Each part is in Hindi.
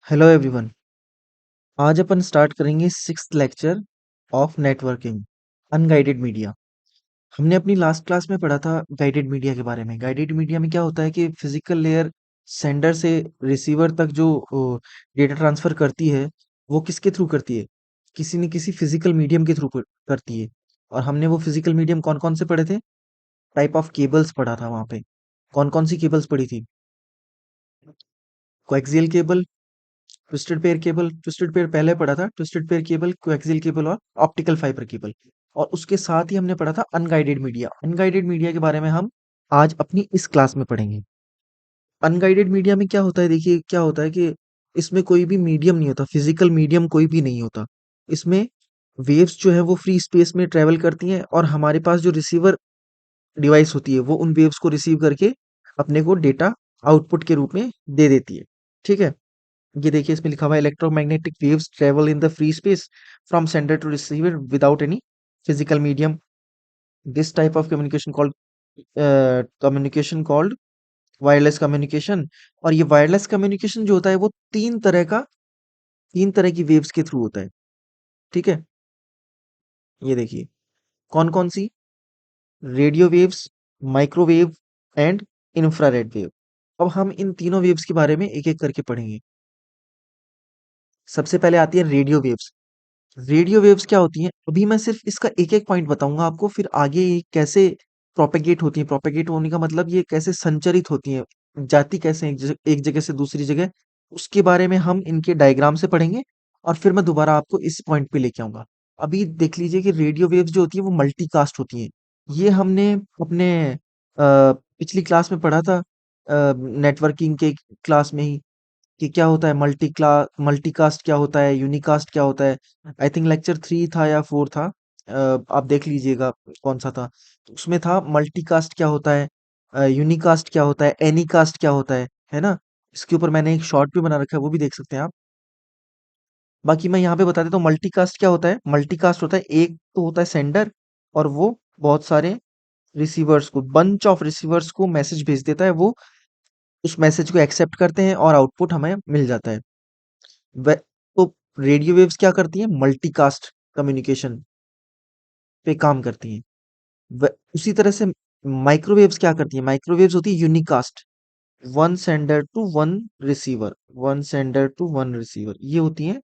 Hello everyone. आज अपन स्टार्ट करेंगे sixth lecture of networking unguided media. हमने अपनी लास्ट क्लास में पढ़ा था गाइडेड मीडिया के बारे में। गाइडेड मीडिया में क्या होता है कि फिजिकल लेयर सेंडर से रिसीवर तक जो डेटा ट्रांसफर करती है वो किसके थ्रू करती है, किसी न किसी फिजिकल मीडियम के थ्रू करती है। और हमने वो फिजिकल मीडियम कौन कौन से पढ़े थे, टाइप ऑफ केबल्स पढ़ा था वहां पे। कौन कौन सी केबल्स पढ़ी थी? Coaxial cable, twisted pair cable. Twisted pair पहले पढ़ा था, twisted pair cable, coaxial cable और ऑप्टिकल फाइबर केबल। और उसके साथ ही हमने पढ़ा था अनगाइडेड मीडिया। अनगाइडेड मीडिया के बारे में हम आज अपनी इस क्लास में पढ़ेंगे। अनगाइडेड मीडिया में क्या होता है, देखिए क्या होता है कि इसमें कोई भी मीडियम नहीं होता, फिजिकल मीडियम कोई भी नहीं होता। इसमें वेव्स जो है वो फ्री स्पेस में ट्रेवल करती हैं और हमारे पास जो रिसीवर डिवाइस होती है वो उन वेव्स को रिसीव करके अपने को डेटा आउटपुट के रूप में दे देती है। ठीक है, ये देखिए इसमें लिखा हुआ है electromagnetic waves travel in the free space from sender to receiver without any physical medium. This type of communication called wireless communication. और ये वायरलेस कम्युनिकेशन जो होता है वो तीन तरह की वेव्स के थ्रू होता है। ठीक है, ये देखिए कौन कौन सी, radio waves, microwave and infrared wave. अब हम इन तीनों वेव्स के बारे में एक एक करके पढ़ेंगे। सबसे पहले आती है रेडियो वेव्स। रेडियो वेव्स क्या होती हैं, अभी मैं सिर्फ इसका एक एक पॉइंट बताऊंगा आपको, फिर आगे ये कैसे प्रोपेगेट होती हैं। प्रोपेगेट होने का मतलब ये कैसे संचरित होती हैं, जाती कैसे हैं एक जगह से दूसरी जगह, उसके बारे में हम इनके डायग्राम से पढ़ेंगे। और फिर मैं दोबारा आपको इस पॉइंट पे लेके आऊंगा। अभी देख लीजिए कि रेडियो वेव्स जो होती है वो मल्टीकास्ट होती हैं। ये हमने अपने पिछली क्लास में पढ़ा था, नेटवर्किंग के क्लास में ही, कि क्या होता है मल्टीकास्ट क्या होता है, यूनिकास्ट क्या होता है। आई थिंक लेक्चर 3 था या 4 था। आप देख लीजिएगा कौन सा था। उसमें था मल्टीकास्ट क्या होता है, यूनिकास्ट क्या होता है, एनीकास्ट क्या होता है ना। इसके ऊपर मैंने एक शॉर्ट भी बना रखा है, वो भी देख सकते हैं आप। बाकी मैं यहाँ पे बता देता हूँ मल्टीकास्ट क्या होता है। मल्टीकास्ट होता है, एक तो होता है सेंडर और वो बहुत सारे रिसीवर्स को, बंच ऑफ रिसीवर्स को मैसेज भेज देता है। वो उस मैसेज को एक्सेप्ट करते हैं और आउटपुट हमें मिल जाता है। तो रेडियो वेव्स क्या करती हैं, मल्टीकास्ट कम्युनिकेशन पे काम करती हैं। उसी तरह से माइक्रोवेव्स क्या करती हैं, माइक्रोवेव्स होती है unicast, one sender to one receiver, one sender to one receiver, ये होती हैं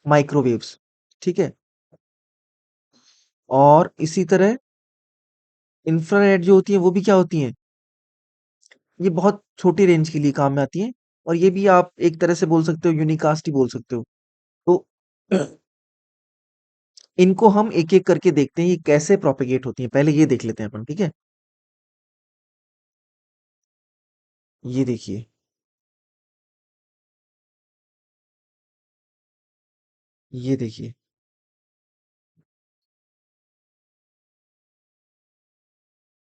माइक्रोवेव्स। ठीक है, और इसी तरह इंफ्रारेड जो होती है वो भी क्या होती हैं, ये बहुत छोटी रेंज के लिए काम में आती हैं। और ये भी आप एक तरह से बोल सकते हो यूनिकास्ट ही बोल सकते हो। तो इनको हम एक एक करके देखते हैं ये कैसे प्रोपेगेट होती हैं। पहले ये देख लेते हैं अपन, ठीक है। ये देखिए, ये देखिए,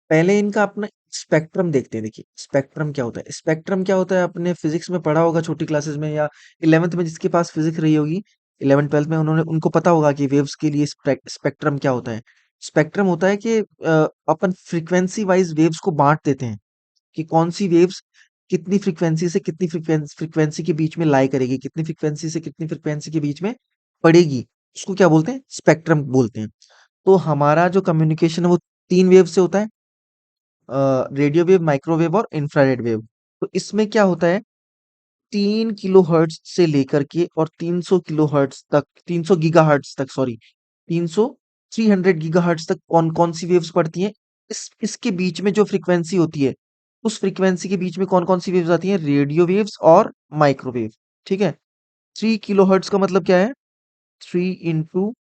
पहले इनका अपना स्पेक्ट्रम देखते हैं। देखिए स्पेक्ट्रम क्या होता है, स्पेक्ट्रम क्या होता है आपने फिजिक्स में पढ़ा होगा छोटी क्लासेस में, या 11th में जिसके पास फिजिक्स रही होगी, 11th 12th में उन्होंने उनको पता होगा कि वेव्स के लिए स्पेक्ट्रम क्या होता है। स्पेक्ट्रम होता है कि अपन फ्रीक्वेंसी वाइज वेव्स को बांट देते हैं, कि कौन सी वेव्स कितनी फ्रीक्वेंसी से कितनी फ्रीक्वेंसी के बीच में लाई करेगी, कितनी फ्रीक्वेंसी से कितनी फ्रीक्वेंसी के बीच में पड़ेगी, उसको क्या बोलते हैं, स्पेक्ट्रम बोलते हैं। तो हमारा जो कम्युनिकेशन है वो तीन वेव से होता है, रेडियो वेव, माइक्रोवेव और इंफ्रारेड वेव। तो इसमें क्या होता है, 3 किलोहर्ट्ज से लेकर के और 300 किलोहर्ट्ज तक, 300 गीगाहर्ट्ज तक, सॉरी, 300 300 गीगाहर्ट्ज तक कौन कौन सी वेव्स पड़ती हैं। इसके बीच में जो फ्रीक्वेंसी होती है, उस फ्रीक्वेंसी के बीच में कौन कौन सी वेव्स आती हैं, रेडियो वेव्स और माइक्रोवेव। ठीक है, 3 किलोहर्ट्ज का मतलब क्या है, 3 ×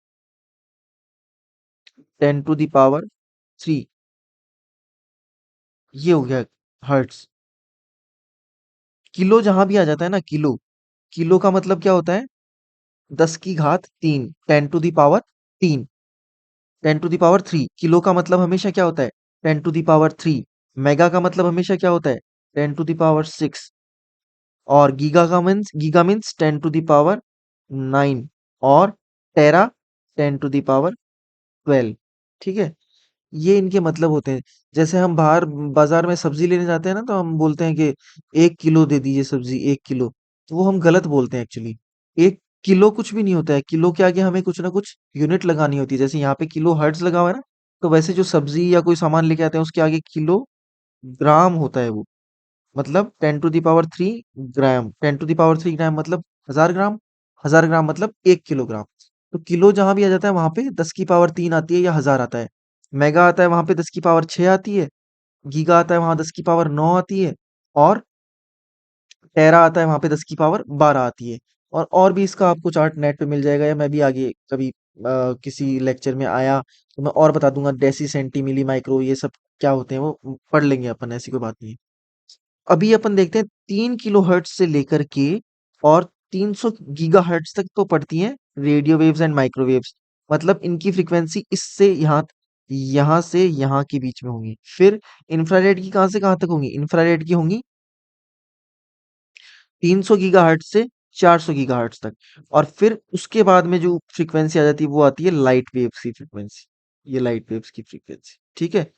10⁻³ ये हो गया हर्ट्स। किलो जहां भी आ जाता है ना, किलो, किलो का मतलब क्या होता है, 10⁻³ 10⁻³ 10⁻³ किलो का मतलब हमेशा क्या होता है, 10⁻³ मेगा का मतलब हमेशा क्या होता है, 10⁻⁶। और गीगा मीन्स 10⁻⁹ और टेरा 10⁻12। ठीक है, ये इनके मतलब होते हैं। जैसे हम बाहर बाजार में सब्जी लेने जाते हैं ना, तो हम बोलते हैं कि 1 किलो दे दीजिए सब्जी, 1 किलो। तो वो हम गलत बोलते हैं एक्चुअली। एक किलो कुछ भी नहीं होता है, किलो के आगे हमें कुछ ना कुछ यूनिट लगानी होती है। जैसे यहाँ पे किलो हर्ट्ज लगा हुआ है ना, तो वैसे जो सब्जी या कोई सामान लेके आते हैं उसके आगे किलो ग्राम होता है वो। मतलब 10 to the power 3 gram, 10 to the power 3 ग्राम मतलब 1000 ग्राम, 1000 ग्राम मतलब 1 किलोग्राम। तो किलो जहां भी आ जाता है वहां पे 10 की पावर 3 आती है या 1000 आता है। मेगा आता है वहां पे 10 की पावर 6 आती है। गीगा आता है वहां 10 की पावर 9 आती है। और टेरा आता है वहां पे 10 की पावर 12 आती है। और भी इसका आपको चार्ट नेट पे मिल जाएगा, या मैं भी आगे कभी किसी लेक्चर में आया तो मैं और बता दूंगा। डेसी, सेंटी, मिली, माइक्रो, ये सब क्या होते हैं वो पढ़ लेंगे अपन, ऐसी कोई बात नहीं है। अभी अपन देखते हैं 3 किलो हर्ट्ज से लेकर के और 300 गीगा हर्ट्ज तक तो पढ़ती हैं रेडियो वेव्स एंड माइक्रोवेव्स। मतलब इनकी फ्रीक्वेंसी इससे यहाँ से यहाँ के बीच में होंगी। फिर इंफ्रारेड की कहाँ से कहाँ तक होंगी? इंफ्रारेड की होंगी 300 गीगाहर्ट्ज से 400 गीगाहर्ट्ज तक। और फिर उसके बाद में जो फ्रीक्वेंसी आ जाती है वो आती है लाइट वेव्स की फ्रीक्वेंसी। ये लाइट वेव्स की फ्रीक्वेंसी, ठीक है।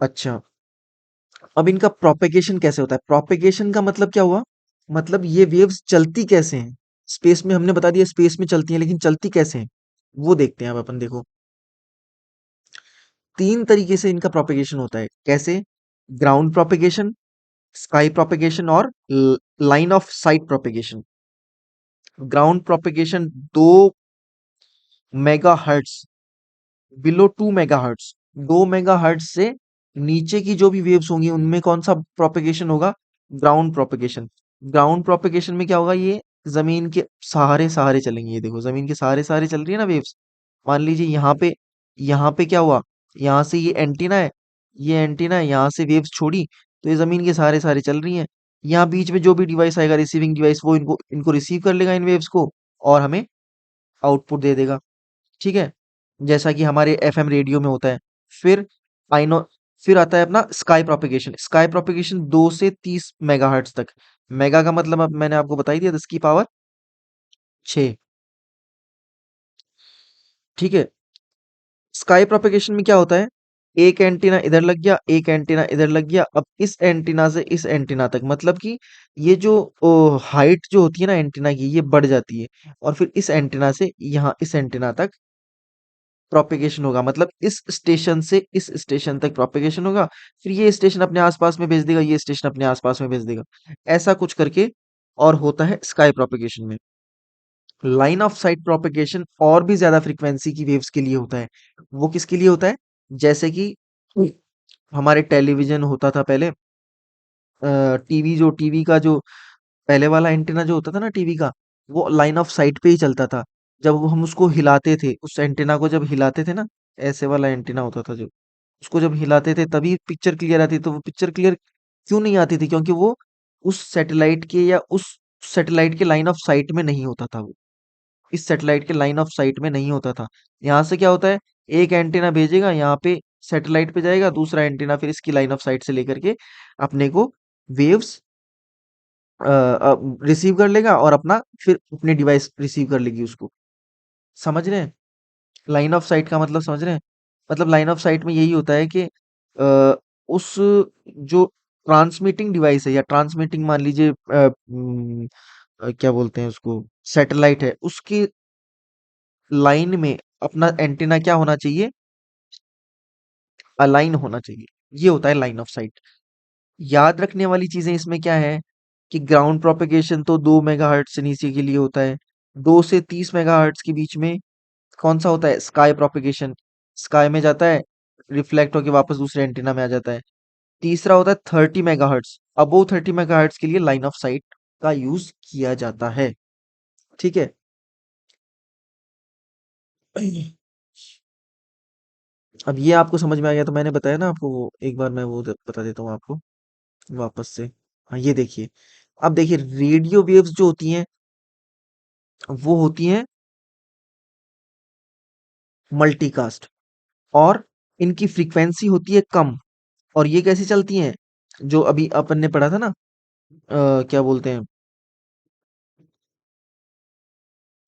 अच्छा, अब इनका प्रोपेगेशन कैसे होता है? प्रोपेगेशन का मतलब क्या हुआ? मतलब ये वेव्स चलती कैसे हैं? स्पेस में हमने बता दिया स्पेस में चलती हैं, लेकिन चलती कैसे हैं वो देखते हैं अब अपन। देखो, 3 तरीके से इनका प्रोपेगेशन होता है। कैसे? ग्राउंड प्रोपेगेशन, स्काई प्रोपेगेशन और line of site propagation. Ground propagation 2 megahertz, below 2 megahertz, 2 megahertz से नीचे की जो भी वेव्स होंगी उनमें कौन सा प्रोपेगेशन होगा? Ground propagation. ग्राउंड प्रोपेगेशन में क्या होगा? ये जमीन के सहारे सहारे चलेंगे। ये देखो, जमीन के सहारे सहारे चल रही है ना वेव्स। मान लीजिए यहाँ पे क्या हुआ? यहाँ से ये एंटीना है, ये एंटीना है, यहाँ से वेव्स छोड़ी तो ये जमीन के सहारे सहारे चल रही हैं। यहाँ बीच में जो भी डिवाइस आएगा, रिसीविंग डिवाइस, वो इनको इनको रिसीव कर लेगा इन वेव्स को और हमें आउटपुट दे देगा। ठीक है, जैसा कि हमारे एफएम रेडियो में होता है। फिर आइनो फिर आता है अपना स्काई प्रोपेगेशन। स्काई प्रोपेगेशन 2 से 30 मेगाहर्ट्ज तक। मेगा का मतलब अब मैंने आपको बता ही दिया, 10 की पावर 6। ठीक है, स्काई प्रोपेगेशन में क्या होता है? एक एंटीना इधर लग गया, एक एंटीना इधर लग गया। अब इस एंटीना से इस एंटीना तक, मतलब कि ये जो हाइट जो होती है ना एंटीना की, ये बढ़ जाती है। और फिर इस एंटीना से यहाँ इस एंटीना तक प्रोपेगेशन होगा। मतलब इस स्टेशन से इस स्टेशन तक प्रोपेगेशन होगा। फिर ये स्टेशन अपने आसपास में भेज देगा, ये स्टेशन अपने आसपास में भेज देगा। ऐसा कुछ करके और होता है स्काई प्रोपेगेशन में। लाइन ऑफ साइट प्रोपेगेशन और भी ज्यादा फ्रीक्वेंसी की वेव्स के लिए होता है। वो किसके लिए होता है? जैसे कि हमारे टेलीविजन होता था पहले, टीवी का जो पहले वाला एंटीना जो होता था ना टीवी का, वो लाइन ऑफ साइट पे ही चलता था। जब वो हम उसको हिलाते थे, उस एंटीना को जब हिलाते थे ना, ऐसे वाला एंटीना होता था जो, उसको जब हिलाते थे तभी पिक्चर क्लियर आती। तो वो पिक्चर क्लियर क्यों नहीं आती थी? क्योंकि वो उस सैटेलाइट के या उस सैटेलाइट के लाइन ऑफ साइट में नहीं होता था वो। इस सैटेलाइट के लाइन ऑफ साइट में नहीं होता था। यहाँ से क्या होता है? एक एंटीना भेजेगा यहाँ पे, सैटेलाइट पे जाएगा, दूसरा एंटीना फिर इसकी लाइन ऑफ साइट से लेकर के अपने को वेव्स रिसीव कर लेगा और अपना फिर अपने डिवाइस रिसीव कर लेगी उसको। समझ रहे हैं? लाइन ऑफ साइट का मतलब समझ रहे हैं? मतलब लाइन ऑफ साइट में यही होता है कि उस जो ट्रांसमिटिंग डिवाइस है या ट्रांसमिटिंग, मान लीजिए क्या बोलते हैं उसको, सैटेलाइट है, उसकी लाइन में अपना एंटीना क्या होना चाहिए? अलाइन होना चाहिए। ये होता है लाइन ऑफ साइट। याद रखने वाली चीजें इसमें क्या है कि ग्राउंड प्रोपेगेशन तो 2 मेगाहर्ट्ज से नीचे के लिए होता है। 2 से 30 मेगाहर्ट्ज के बीच में कौन सा होता है? Sky propagation. स्काई में जाता है, रिफ्लेक्ट होके वापस दूसरे एंटीना में आ जाता है। तीसरा होता है 30 मेगाहर्ट्ज। अबोव 30 मेगाहर्ट्ज के लिए लाइन ऑफ साइट का यूज किया जाता है। ठीक है। अब ये आपको समझ में आ गया तो मैंने बताया ना आपको, वो एक बार मैं वो बता देता हूँ आपको वापस से। हाँ, ये देखिए। अब देखिए, रेडियो वेव्स जो होती हैं वो होती हैं मल्टीकास्ट, और इनकी फ्रीक्वेंसी होती है कम। और ये कैसे चलती हैं? जो अभी अपन ने पढ़ा था ना, क्या बोलते हैं,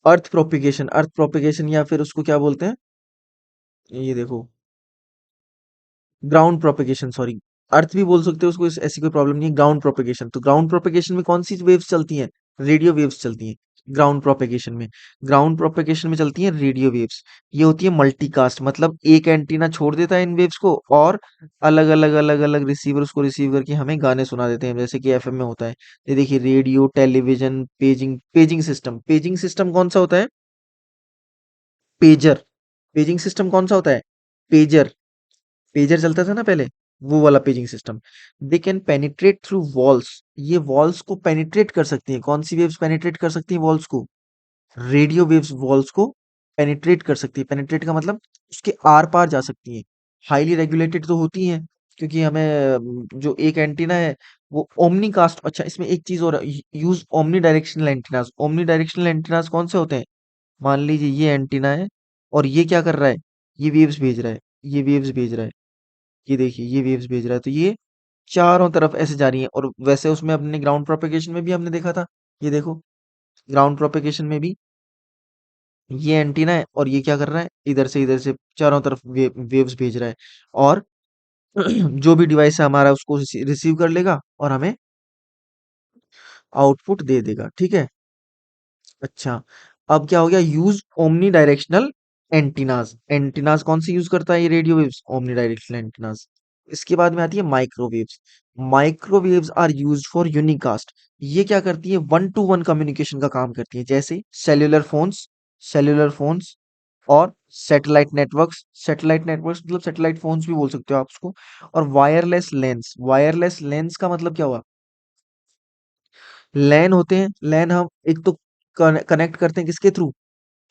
अर्थ प्रोपिगेशन या फिर उसको क्या बोलते हैं, ये देखो, ग्राउंड प्रोपिगेशन, सॉरी। अर्थ भी बोल सकते हो उसको, ऐसी कोई प्रॉब्लम नहीं है। ग्राउंड प्रोपेगेशन, तो ग्राउंड प्रोपेगेशन में कौन सी वेव्स चलती हैं? रेडियो वेव्स चलती हैं ग्राउंड प्रोपेगेशन में। ग्राउंड प्रोपेगेशन में चलती हैं रेडियो वेव्स। ये होती है मल्टीकास्ट, मतलब एक एंटीना छोड़ देता है इन वेव्स को, और अलग अलग अलग अलग रिसीवर उसको रिसीव करके हमें गाने सुना देते हैं, जैसे कि एफएम में होता है। ये देखिए, radio, television, paging. Paging system कौन सा होता है? पेजर। पेजिंग सिस्टम कौन सा होता है? पेजर। पेजर चलता था ना पहले, वो वाला paging system. They can penetrate through walls. ये वॉल्स को पेनिट्रेट कर सकती हैं। कौन सी वेव्स पेनिट्रेट कर सकती हैं वॉल्स को? रेडियो वेव्स वॉल्स को पेनिट्रेट कर सकती है। पेनिट्रेट का मतलब उसके आर पार जा सकती है। हाईली रेगुलेटेड तो होती हैं, क्योंकि हमें जो एक एंटीना है वो ओमनी कास्ट। अच्छा, इसमें एक चीज और, use omni directional antennas. Omni directional antennas कौन से होते हैं? मान लीजिए ये एंटीना है, और ये क्या कर रहा है? ये वेव्स भेज रहा है, ये वेव्स भेज रहा है। ये देखिए, ये वेव्स भेज रहा है, तो ये चारों तरफ ऐसे जा रही है। और वैसे उसमें अपने ग्राउंड प्रोपेगेशन में भी हमने देखा था। ये देखो, ग्राउंड प्रोपेगेशन में भी ये एंटीना है, और ये क्या कर रहा है? इधर से चारों तरफ वेव्स भेज रहा है। और जो भी डिवाइस है हमारा, उसको रिसीव कर लेगा और हमें आउटपुट दे देगा। ठीक है। अच्छा, अब क्या हो गया? Use omnidirectional antennas. Antennas कौन सी यूज करता है ये radio waves? Omnidirectional antennas. इसके बाद में आती है microwaves. Microwaves are used for unicast. ये क्या करती है? वन टू वन कम्युनिकेशन का काम करती है, जैसे सेल्युलर फोन्स और सैटेलाइट नेटवर्क्स मतलब सैटेलाइट फोन्स भी बोल सकते हो आप उसको। और वायरलेस लेंस का मतलब क्या हुआ? लैन होते हैं। लैन हम एक तो कनेक्ट करते हैं किसके थ्रू?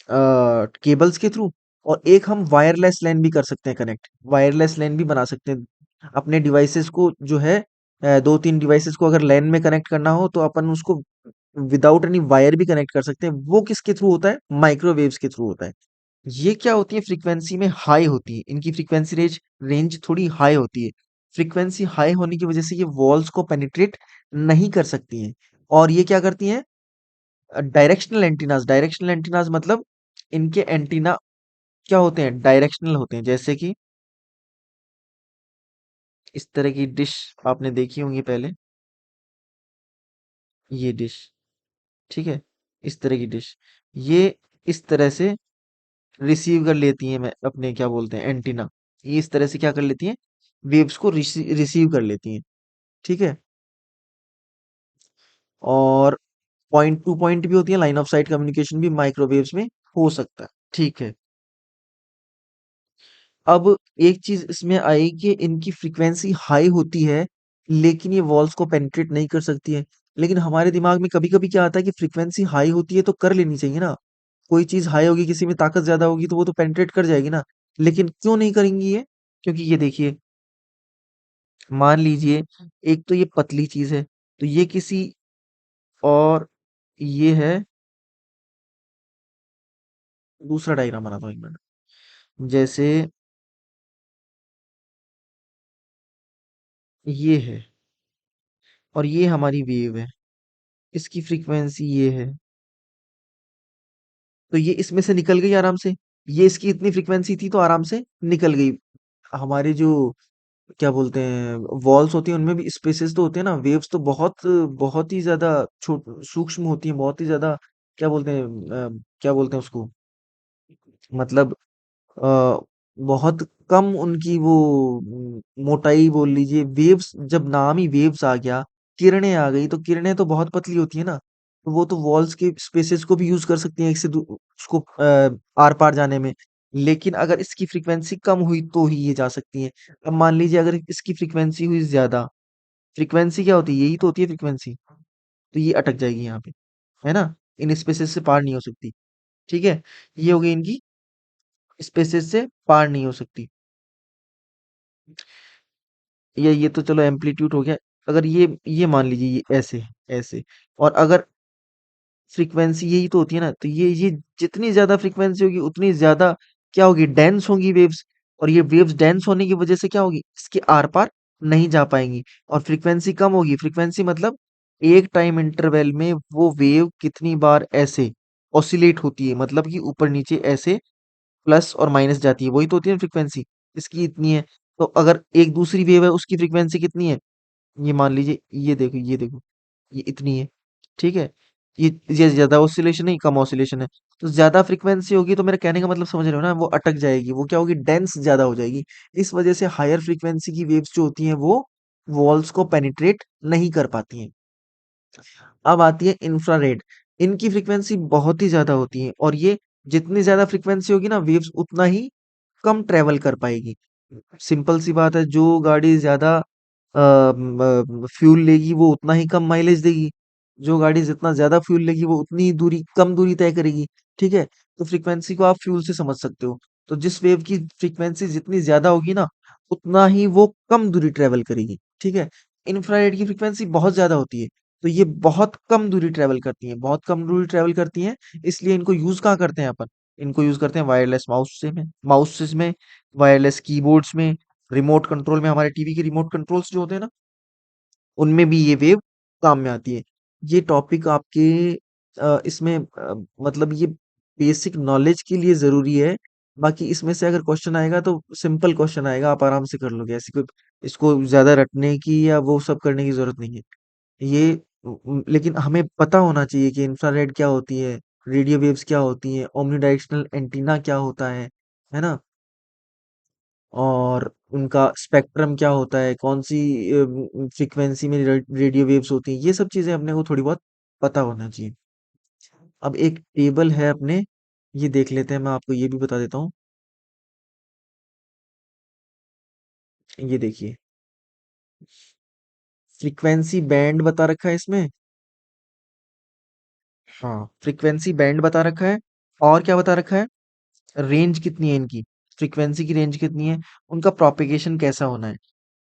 केबल्स के थ्रू। और एक हम वायरलेस लैन भी कर सकते हैं कनेक्ट। वायरलेस लैन भी बना सकते हैं अपने डिवाइसेस को, जो है दो तीन डिवाइसेस को अगर लैन में कनेक्ट करना हो तो अपन उसको विदाउट एनी वायर भी कनेक्ट कर सकते हैं। वो किसके थ्रू होता है? माइक्रोवेव्स के थ्रू होता है। ये क्या होती है? फ्रीक्वेंसी में हाई होती है, इनकी फ्रीक्वेंसी रेंज रेंज थोड़ी हाई होती है। फ्रीक्वेंसी हाई होने की वजह से ये वॉल्स को पेनिट्रेट नहीं कर सकती हैं। और ये क्या करती हैं? डायरेक्शनल एंटीनाज मतलब इनके एंटीना क्या होते हैं? डायरेक्शनल होते हैं। जैसे कि इस तरह की डिश आपने देखी होंगी पहले, ये डिश। ठीक है, इस तरह की डिश, ये इस तरह से रिसीव कर लेती हैं, मैं अपने क्या बोलते हैं, एंटीना। ये इस तरह से क्या कर लेती हैं? वेव्स को रिसीव कर लेती हैं। ठीक है। और पॉइंट टू पॉइंट भी होती है, लाइन ऑफ साइट कम्युनिकेशन भी माइक्रोवेव्स में हो सकता है। ठीक है। अब एक चीज इसमें आई कि इनकी फ्रीक्वेंसी हाई होती है, लेकिन ये वॉल्स को पेनिट्रेट नहीं कर सकती है। लेकिन हमारे दिमाग में कभी कभी क्या आता है कि फ्रीक्वेंसी हाई होती है तो कर लेनी चाहिए ना। कोई चीज हाई होगी, किसी में ताकत ज्यादा होगी, तो वो तो पेनिट्रेट कर जाएगी ना। लेकिन क्यों नहीं करेंगी ये? क्योंकि ये देखिए, मान लीजिए एक तो ये पतली चीज है, तो ये किसी, और ये है, दूसरा डायग्राम बनाता हूँ एक मिनट। जैसे ये है, और ये हमारी वेव है, इसकी फ्रीक्वेंसी ये है, तो ये इसमें से निकल गई आराम से। ये इसकी इतनी फ्रीक्वेंसी थी तो आराम से निकल गई। हमारे जो क्या बोलते हैं, वॉल्स होती हैं, उनमें भी स्पेसेस तो होते हैं ना। वेव्स तो बहुत बहुत ही ज्यादा छोट सूक्ष्म होती हैं, बहुत ही ज्यादा, क्या बोलते हैं, क्या बोलते हैं उसको, मतलब अ, बहुत कम उनकी वो मोटाई बोल लीजिए। वेव्स, जब नाम ही वेव्स आ गया, किरणें आ गई, तो किरणें तो बहुत पतली होती है ना। तो वो तो वॉल्स के स्पेसेस को भी यूज कर सकती हैं, एक से उसको आर पार जाने में। लेकिन अगर इसकी फ्रीक्वेंसी कम हुई तो ही ये जा सकती हैं। अब मान लीजिए अगर इसकी फ्रीक्वेंसी हुई ज्यादा, फ्रीक्वेंसी क्या होती है? यही तो होती है फ्रीक्वेंसी। तो ये अटक जाएगी यहाँ पे, है ना। इन स्पेसेस से पार नहीं हो सकती। ठीक है। ये हो गई इनकी, स्पेसेस से पार नहीं हो सकती। ये तो चलो एम्पलीट्यूड हो गया। अगर ये मान लीजिए ये ऐसे ऐसे, और अगर फ्रीक्वेंसी यही तो होती है ना, तो ये जितनी ज्यादा फ्रीक्वेंसी होगी उतनी ज्यादा क्या होगी? डेंस होंगी वेव्स। और ये वेव्स डेंस होने की वजह से क्या होगी? इसके आर पार नहीं जा पाएंगी। और फ्रीक्वेंसी कम होगी। फ्रीक्वेंसी मतलब एक टाइम इंटरवल में वो वेव कितनी बार ऐसे ऑसिलेट होती है, मतलब कि ऊपर नीचे ऐसे प्लस और माइनस जाती है, वही तो होती है फ्रीक्वेंसी। इसकी इतनी है। तो अगर एक दूसरी वेव है उसकी फ्रीक्वेंसी कितनी है, ये मान लीजिए, ये देखो, ये इतनी है, ठीक है? ये ज़्यादा ऑसिलेशन नहीं, कम ऑसिलेशन है। तो ज़्यादा फ्रीक्वेंसी होगी तो मेरे कहने का मतलब समझ रहे हो ना, वो अटक जाएगी, वो क्या होगी, डेंस ज़्यादा हो जाएगी। इस वजह से हायर फ्रीक्वेंसी की वेव्स जो होती हैं वो वॉल्स को पेनिट्रेट नहीं कर पाती हैं। अब आती है इंफ्रारेड। इनकी फ्रीक्वेंसी बहुत ही ज़्यादा होती है और ये जितनी ज़्यादा फ्रीक्वेंसी होगी ना, वेव्स उतना ही कम ट्रैवल कर पाएगी। सिंपल सी बात है, जो गाड़ी ज़्यादा फ्यूल लेगी वो उतना ही कम माइलेज देगी। जो गाड़ी जितना ज़्यादा फ्यूल लेगी वो उतनी ही दूरी कम दूरी तय करेगी। ठीक है? तो फ्रीक्वेंसी को आप फ्यूल से समझ सकते हो। तो जिस वेव की फ्रीक्वेंसी जितनी ज़्यादा होगी ना, उतना ही वो कम दूरी ट्रैवल करेगी। ठीक है? इंफ्रारेड की फ्रीक्वेंसी बहुत ज़्यादा होती है। तो ये बहुत कम दूरी ट्रैवल करती हैं, बहुत कम दूरी ट्रैवल करती हैं, इसलिए इनको यूज़ कहाँ करते हैं अपन? इनको यूज़ करते हैं वायरलेस माउसेस में, वायरलेस कीबोर्ड्स में, रिमोट कंट्रोल में, हमारे टीवी के रिमोट कंट्रोल्स जो होते हैं ना, उनमें भी ये वेव काम में आती है। ये टॉपिक आपके इसमें मतलब ये बेसिक नॉलेज के लिए ज़रूरी है। बाकी इसमें से अगर क्वेश्चन आएगा तो सिंपल क्वेश्चन आएगा, आप आराम से कर लोगे। ऐसी कोई इसको ज़्यादा रटने की या वो सब करने की ज़रूरत नहीं है। ये लेकिन हमें पता होना चाहिए कि इंफ्रारेड क्या होती है, रेडियो वेव्स क्या होती हैं, ओमनी डायरेक्शनल एंटीना क्या होता है ना? और उनका स्पेक्ट्रम क्या होता है, कौन सी फ्रीक्वेंसी में रेडियो वेव्स होती हैं, ये सब चीजें अपने को थोड़ी बहुत पता होना चाहिए। अब एक टेबल है अपने, ये देख लेते हैं, मैं आपको ये भी बता देता हूँ। ये देखिए, फ्रीक्वेंसी बैंड बता रखा है इसमें। हाँ, फ्रीक्वेंसी बैंड बता रखा है। और क्या बता रखा है, रेंज कितनी है इनकी, फ्रीक्वेंसी की रेंज कितनी है, उनका प्रोपेगेशन कैसा होना है।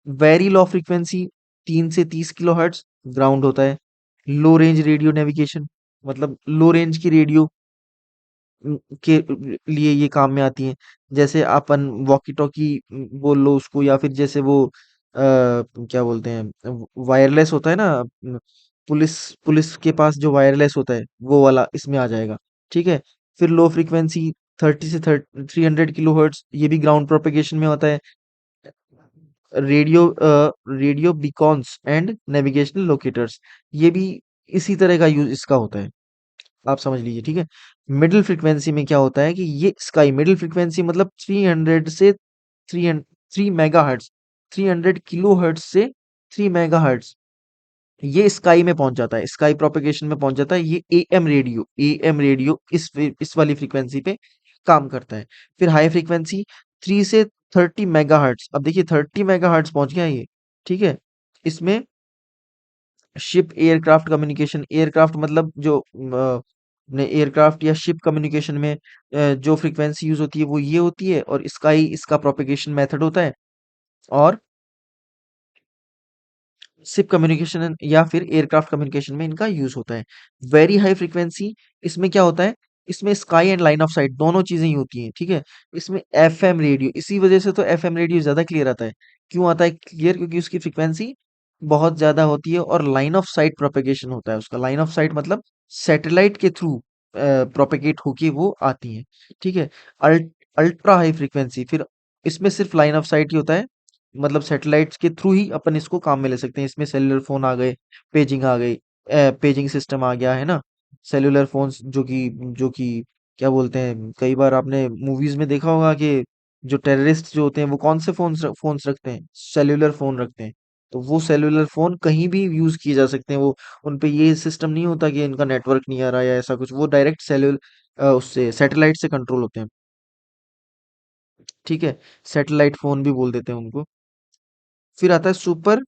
वेरी लो फ्रीक्वेंसी 3 से 30 किलोहर्ट्ज ग्राउंड होता है। लो रेंज रेडियो नेविगेशन, मतलब लो रेंज की रेडियो के लिए ये काम में आती हैं। जैसे अपन वॉकी टॉकी बोल लो उसको, या फिर जैसे वो क्या बोलते हैं, वायरलेस होता है ना, पुलिस पुलिस के पास जो वायरलेस होता है वो वाला इसमें आ जाएगा। ठीक है? फिर लो फ्रीक्वेंसी 30 से 300 किलोहर्ट्ज, ये भी ग्राउंड प्रोपेगेशन में होता है। रेडियो बीकॉन्स एंड नेविगेशनल लोकेटर्स, ये भी इसी तरह का यूज इसका होता है, आप समझ लीजिए। ठीक है? मिडिल फ्रीक्वेंसी में क्या होता है कि ये स्काई मिडिल फ्रीक्वेंसी मतलब 300 से 3 मेगा हर्ट्स, 300 किलो हर्ट्स से 3 मेगा हर्ट्स, ये स्काई में पहुंच जाता है, स्काई प्रोपेगेशन में पहुंच जाता है। ये एएम रेडियो इस वाली फ्रीक्वेंसी पे काम करता है। फिर हाई फ्रीक्वेंसी 3 से 30 मेगाहर्ट्ज, अब देखिए 30 मेगाहर्ट्ज पहुंच गया ये। ठीक है? इसमें शिप एयरक्राफ्ट कम्युनिकेशन, एयरक्राफ्ट मतलब जो एयरक्राफ्ट या शिप कम्युनिकेशन में जो फ्रीक्वेंसी यूज होती है वो ये होती है, और स्काई इसका प्रोपेगेशन मेथड होता है। और शिप कम्युनिकेशन या फिर एयरक्राफ्ट कम्युनिकेशन में इनका यूज होता है। वेरी हाई फ्रीक्वेंसी, इसमें क्या होता है, इसमें sky and line of site दोनों चीजें ही होती हैं। ठीक है? इसमें एफएम रेडियो, इसी वजह से तो एफएम रेडियो ज्यादा क्लियर आता है। क्यों आता है क्लियर? क्योंकि उसकी फ्रीक्वेंसी बहुत ज्यादा होती है और लाइन ऑफ साइट प्रोपेगेशन होता है उसका। लाइन ऑफ साइट मतलब सैटेलाइट के थ्रू प्रोपेगेट होके वो आती है। ठीक है? अल्ट्रा हाई फ्रीक्वेंसी, फिर इसमें सिर्फ लाइन ऑफ साइट ही होता है, मतलब सैटेलाइट्स के थ्रू ही अपन इसको काम में ले सकते हैं। इसमें सेल्युलर फोन आ गए, पेजिंग आ गई, पेजिंग सिस्टम आ गया है ना। सेल्युलर फोन्स जो कि क्या बोलते हैं, कई बार आपने मूवीज में देखा होगा कि जो टेररिस्ट जो होते हैं वो कौन से फोन्स रखते हैं, सेल्युलर फोन रखते हैं। तो वो सेल्युलर फोन कहीं भी यूज किए जा सकते हैं। वो उन पे ये सिस्टम नहीं होता कि इनका नेटवर्क नहीं आ रहा या ऐसा कुछ, वो डायरेक्ट उससे सैटेलाइट से कंट्रोल होते हैं। ठीक है? सैटेलाइट फोन भी बोल देते हैं उनको। फिर आता है सुपर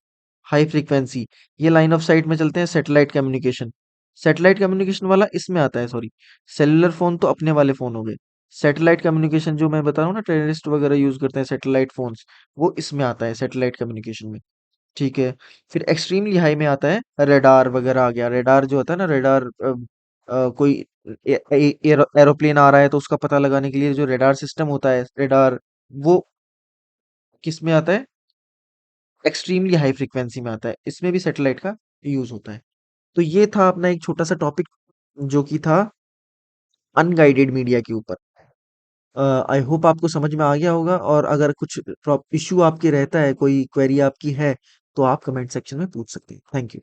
हाई फ्रीक्वेंसी, ये लाइन ऑफ साइट में चलते हैं, सैटेलाइट कम्युनिकेशन वाला इसमें आता है, सॉरी। सेलुलर फोन तो अपने वाले फोन हो गए। सैटेलाइट कम्युनिकेशन जो मैं बता रहा हूँ ना, टेररिस्ट वगैरह यूज करते हैं सैटेलाइट फोन्स, वो इसमें आता है, सैटेलाइट कम्युनिकेशन में। ठीक है? फिर एक्सट्रीमली हाई में आता है रेडार वगैरह आ गया। रेडार जो होता है ना, रेडार कोई एरोप्लेन आ रहा है तो उसका पता लगाने के लिए जो रेडार सिस्टम होता है, रेडार, वो किस में आता है, एक्सट्रीमली हाई फ्रीक्वेंसी में आता है। इसमें भी सैटेलाइट का यूज होता है। तो ये था अपना एक छोटा सा टॉपिक जो कि था अनगाइडेड मीडिया के ऊपर। आई होप आपको समझ में आ गया होगा और अगर कुछ इश्यू आपके रहता है, कोई क्वेरी आपकी है, तो आप कमेंट सेक्शन में पूछ सकते हैं। Thank you.